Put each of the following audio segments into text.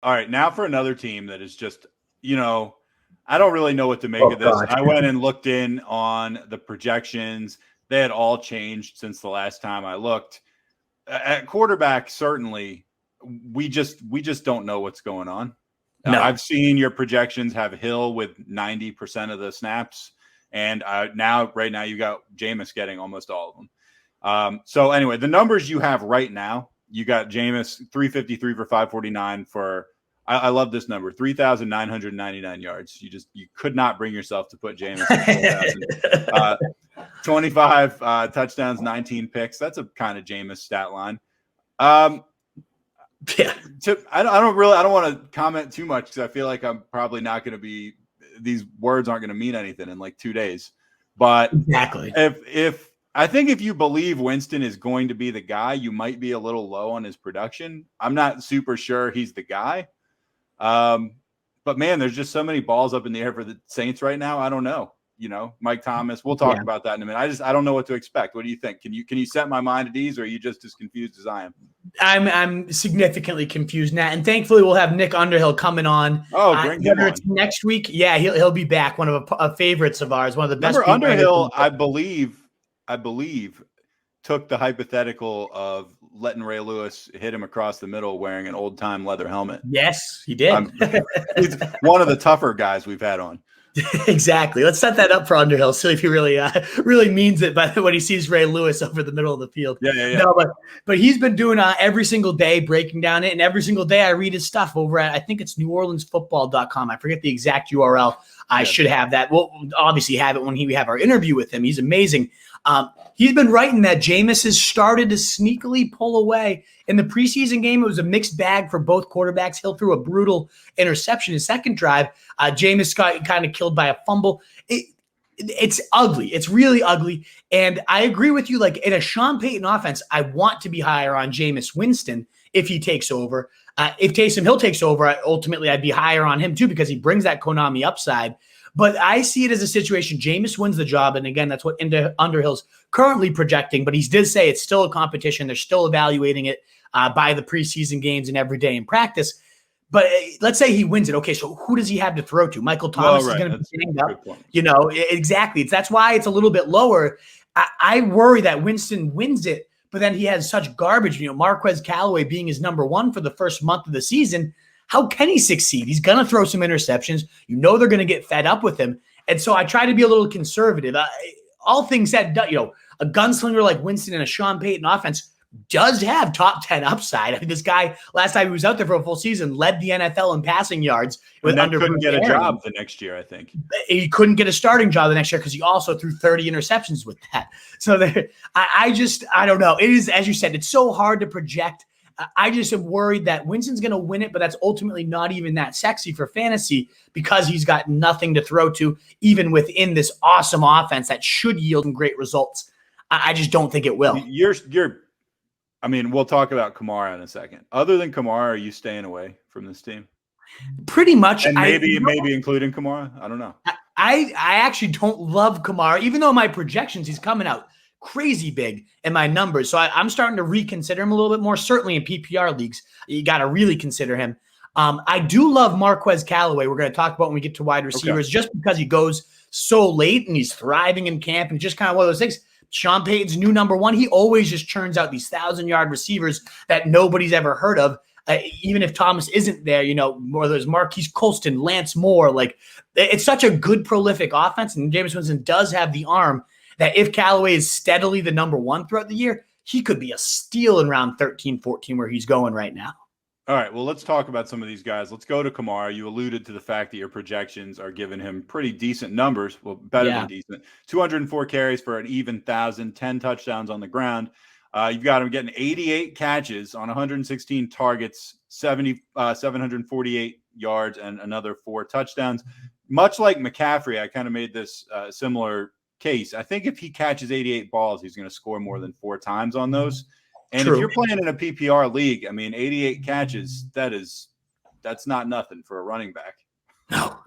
All right, now for another team that is just, I don't really know what to make of this. God. I went and looked in on the projections. They had all changed since the last time I looked. At quarterback, certainly, we just don't know what's going on. No. I've seen your projections have Hill with 90% of the snaps, and right now you got Jameis getting almost all of them. So anyway, the numbers you have right now, you got Jameis 353 for 549 for. I love this number, 3,999 yards. You could not bring yourself to put Jameis at 4,000. 25 touchdowns, 19 picks. That's a kind of Jameis stat line. Yeah. I don't want to comment too much because I feel like I'm probably not going to be. These words aren't going to mean anything in like 2 days. But exactly, if I think if you believe Winston is going to be the guy, you might be a little low on his production. I'm not super sure he's the guy. But man, there's just so many balls up in the air for the Saints right now. I don't know. Mike Thomas. We'll talk about that in a minute. I don't know what to expect. What do you think? Can you set my mind at ease, or are you just as confused as I am? I'm significantly confused, Nat, and thankfully we'll have Nick Underhill coming on. Oh, bring him on. Next week. Yeah, he'll be back. One of the favorites of ours. One of the best. Underhill, I believe, took the hypothetical of letting Ray Lewis hit him across the middle wearing an old-time leather helmet. Yes, he did. He's one of the tougher guys we've had on. Exactly. Let's set that up for Underhill. See if he really means it when he sees Ray Lewis over the middle of the field. Yeah. No, but he's been doing every single day breaking down it, and every single day I read his stuff over at, I think it's NewOrleansFootball.com. I forget the exact URL. I should have that. We'll obviously have it when we have our interview with him. He's amazing. He's been writing that Jameis has started to sneakily pull away. In the preseason game, it was a mixed bag for both quarterbacks. Hill threw a brutal interception his second drive. Jameis got kind of killed by a fumble. It's ugly. It's really ugly. And I agree with you. Like in a Sean Payton offense, I want to be higher on Jameis Winston if he takes over. If Taysom Hill takes over, ultimately I'd be higher on him too because he brings that Konami upside. But I see it as a situation. Jameis wins the job. And again, that's what Underhill's currently projecting. But he did say it's still a competition. They're still evaluating it by the preseason games and every day in practice. But let's say he wins it. Okay, so who does he have to throw to? Michael Thomas is going to be getting up. Exactly. That's why it's a little bit lower. I worry that Winston wins it, but then he has such garbage. Marquez Callaway being his number one for the first month of the season. How can he succeed? He's going to throw some interceptions. They're going to get fed up with him. And so I try to be a little conservative. All things said, a gunslinger like Winston in a Sean Payton offense does have top 10 upside. I mean, this guy, last time he was out there for a full season, led the NFL in passing yards. Couldn't get a job the next year, I think. He couldn't get a starting job the next year because he also threw 30 interceptions with that. So I don't know. It is, as you said, it's so hard to project. I just am worried that Winston's going to win it, but that's ultimately not even that sexy for fantasy because he's got nothing to throw to, even within this awesome offense that should yield some great results. I just don't think it will. We'll talk about Kamara in a second. Other than Kamara, are you staying away from this team? Pretty much. And maybe including Kamara? I don't know. I actually don't love Kamara, even though my projections, he's coming out crazy big in my numbers. So I'm starting to reconsider him a little bit more. Certainly in PPR leagues, you got to really consider him. I do love Marquez Callaway. We're going to talk about when we get to wide receivers, just because he goes so late and he's thriving in camp and just kind of one of those things. Sean Payton's new number one. He always just churns out these 1,000-yard receivers that nobody's ever heard of. Even if Thomas isn't there, more there's Marquise Colston, Lance Moore. Like it's such a good, prolific offense. And Jameis Winston does have the arm that if Callaway is steadily the number one throughout the year, he could be a steal in round 13, 14 where he's going right now. All right, well, let's talk about some of these guys. Let's go to Kamara. You alluded to the fact that your projections are giving him pretty decent numbers. Well, better than decent. 204 carries for an even 1,000, 10 touchdowns on the ground. You've got him getting 88 catches on 116 targets, 748 yards, and another 4 touchdowns. Much like McCaffrey, I kind of made this similar case. I think if he catches 88 balls, he's going to score more than 4 times on those. And If you're playing in a PPR league, 88 catches, that's not nothing for a running back. No,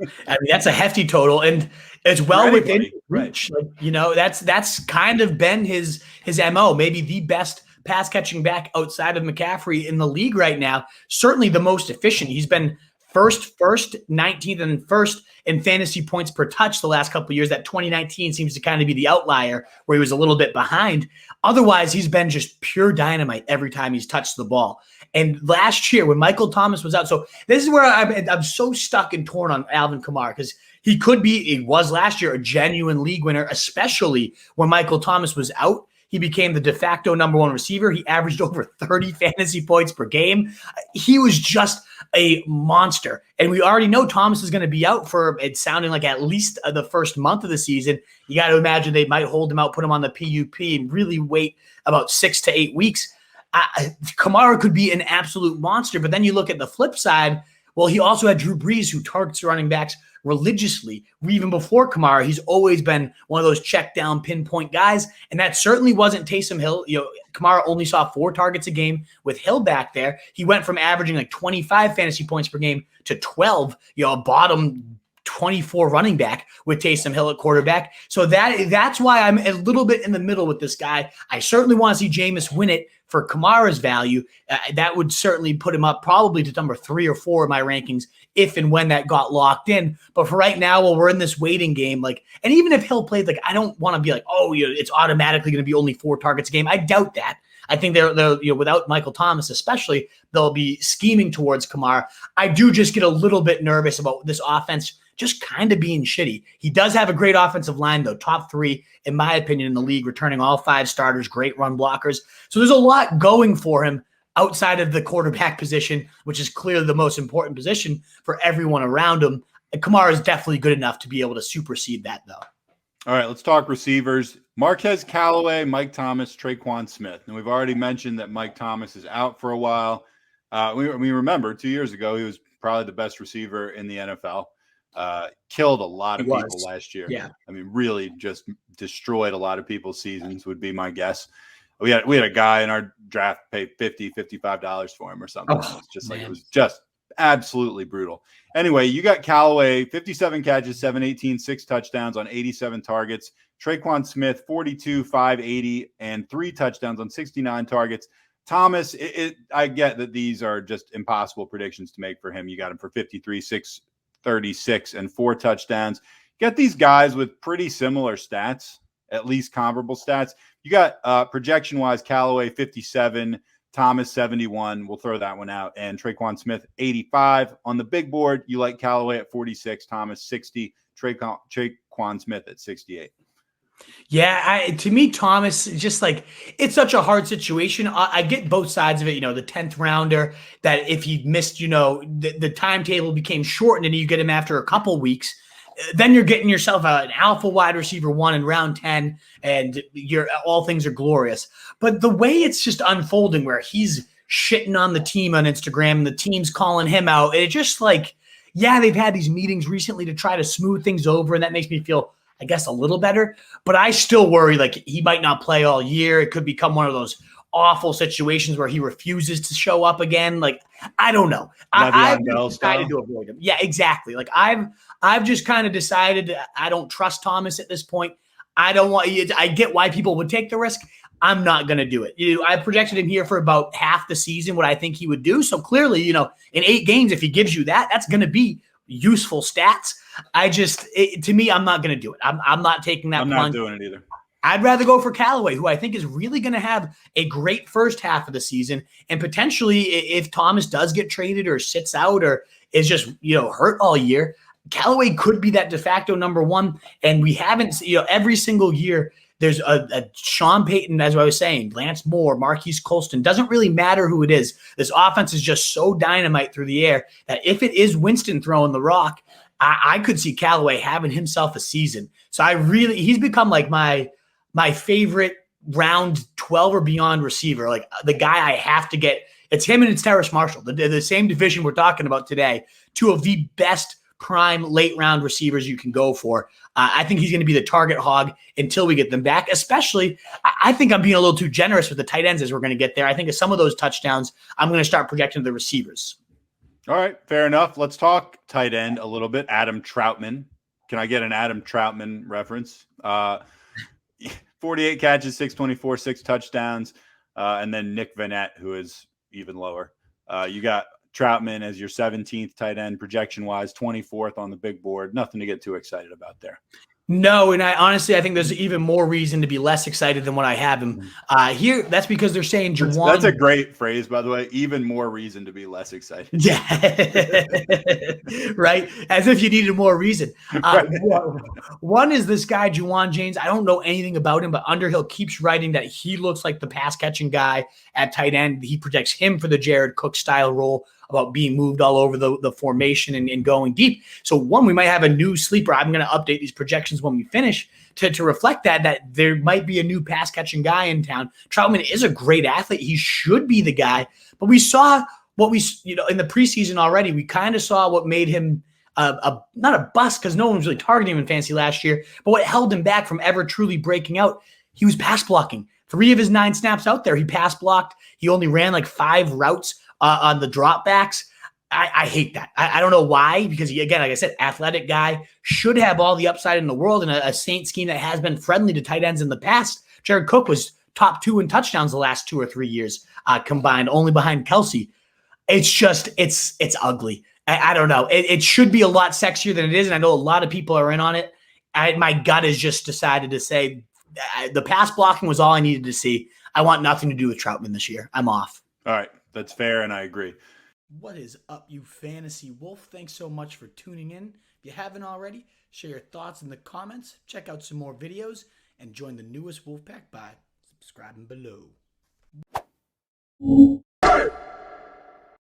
that's a hefty total, and it's well within reach. Like, that's kind of been his MO, maybe the best pass catching back outside of McCaffrey in the league right now. Certainly the most efficient. He's been first, 19th, and first in fantasy points per touch the last couple of years. That 2019 seems to kind of be the outlier where he was a little bit behind. Otherwise, he's been just pure dynamite every time he's touched the ball. And last year when Michael Thomas was out, so this is where I'm so stuck and torn on Alvin Kamara, because he was last year a genuine league winner, especially when Michael Thomas was out. He became the de facto number one receiver. He averaged over 30 fantasy points per game. He was just a monster. And we already know Thomas is going to be out for, it's sounding like at least the first month of the season. You got to imagine they might hold him out, put him on the PUP, and really wait about 6 to 8 weeks. Kamara could be an absolute monster. But then you look at the flip side. Well, he also had Drew Brees, who targets running backs religiously. Even before Kamara, he's always been one of those check down pinpoint guys. And that certainly wasn't Taysom Hill. Kamara only saw 4 targets a game with Hill back there. He went from averaging like 25 fantasy points per game to 12, a bottom 24 running back with Taysom Hill at quarterback. So that's why I'm a little bit in the middle with this guy. I certainly want to see Jameis win it for Kamara's value. That would certainly put him up probably to number 3 or 4 in my rankings if and when that got locked in. But for right now, while we're in this waiting game, and even if Hill played, I don't want to be like, oh, it's automatically going to be only 4 targets a game. I doubt that. I think they're without Michael Thomas, especially, they'll be scheming towards Kamara. I do just get a little bit nervous about this offense just kind of being shitty. He does have a great offensive line, though. Top 3, in my opinion, in the league, returning all 5 starters, great run blockers. So there's a lot going for him outside of the quarterback position, which is clearly the most important position for everyone around him. And Kamara is definitely good enough to be able to supersede that, though. All right, let's talk receivers. Marquez Callaway, Mike Thomas, Traquan Smith. And we've already mentioned that Mike Thomas is out for a while. We remember 2 years ago, he was probably the best receiver in the NFL. Killed a lot of people last year. Yeah. I mean, really just destroyed a lot of people's seasons would be my guess. We had a guy in our draft pay $55 for him or something. It was just absolutely brutal. Anyway, you got Callaway, 57 catches, 718, 6 touchdowns on 87 targets. Traquan Smith, 42, 580, and 3 touchdowns on 69 targets. Thomas, I get that these are just impossible predictions to make for him. You got him for 53, 636, and 4 touchdowns. Get these guys with pretty similar stats, at least comparable stats. You got projection-wise, Callaway 57, Thomas 71. We'll throw that one out. And Traquan Smith 85. On the big board, you like Callaway at 46, Thomas 60, Traquan Smith at 68. Yeah, to me, Thomas, just it's such a hard situation. I get both sides of it. The 10th rounder, that if he missed, the timetable became shortened and you get him after a couple weeks, then you're getting yourself an alpha wide receiver 1 in round 10, and all things are glorious. But the way it's just unfolding, where he's shitting on the team on Instagram and the team's calling him out, it just they've had these meetings recently to try to smooth things over, and that makes me feel, I guess, a little better. But I still worry he might not play all year. It could become one of those awful situations where he refuses to show up again. I don't know. I've decided to avoid him. Yeah, exactly. I've just kind of decided I don't trust Thomas at this point. I get why people would take the risk. I'm not going to do it. I projected him here for about half the season, what I think he would do. So clearly, in 8 games, if he gives you that, that's going to be useful stats. To me, I'm not going to do it. I'm not taking that plunge. I'm not doing it either. I'd rather go for Callaway, who I think is really going to have a great first half of the season. And potentially, if Thomas does get traded or sits out or is just, hurt all year, Callaway could be that de facto number 1. And we haven't, every single year, there's a Sean Payton, as I was saying, Lance Moore, Marquise Colston. Doesn't really matter who it is. This offense is just so dynamite through the air that if it is Winston throwing the rock, I could see Callaway having himself a season. So he's become my favorite round 12 or beyond receiver, the guy I have to get. It's him and it's Terrace Marshall, the same division we're talking about today, 2 of the best prime late round receivers you can go for. I think he's going to be the target hog until we get them back, especially I think I'm being a little too generous with the tight ends as we're going to get there. I think of some of those touchdowns, I'm going to start projecting the receivers. All right, fair enough. Let's talk tight end a little bit. Adam Troutman. Can I get an Adam Troutman reference? 48 catches, 624, 6 touchdowns. and then Nick Vanette, who is even lower. You got Troutman as your 17th tight end projection wise, 24th on the big board. Nothing to get too excited about there. No, and I think there's even more reason to be less excited than what I have him here. That's because they're saying Juwan. That's a great phrase, by the way. Even more reason to be less excited. Yeah, right. As if you needed more reason. One is this guy Juwan James. I don't know anything about him, but Underhill keeps writing that he looks like the pass catching guy at tight end. He projects him for the Jared Cook style role, about being moved all over the formation and going deep. So one, we might have a new sleeper. I'm going to update these projections when we finish to reflect that there might be a new pass catching guy in town. Troutman is a great athlete. He should be the guy, but we saw what we, in the preseason already, we kind of saw what made him not a bust, because no one was really targeting him in fantasy last year, but what held him back from ever truly breaking out, he was pass blocking. 3 of his 9 snaps out there, he pass blocked. He only ran like 5 routes on the dropbacks. I hate that. I don't know why, because again, like I said, athletic guy, should have all the upside in the world in a Saint scheme that has been friendly to tight ends in the past. Jared Cook was top 2 in touchdowns the last 2 or 3 years combined, only behind Kelsey. It's just, it's ugly. I don't know. It should be a lot sexier than it is, and I know a lot of people are in on it. My gut has just decided to say the pass blocking was all I needed to see. I want nothing to do with Troutman this year. I'm off. All right. That's fair, and I agree. What is up, you fantasy wolf? Thanks so much for tuning in. If you haven't already, share your thoughts in the comments, check out some more videos, and join the newest Wolfpack by subscribing below.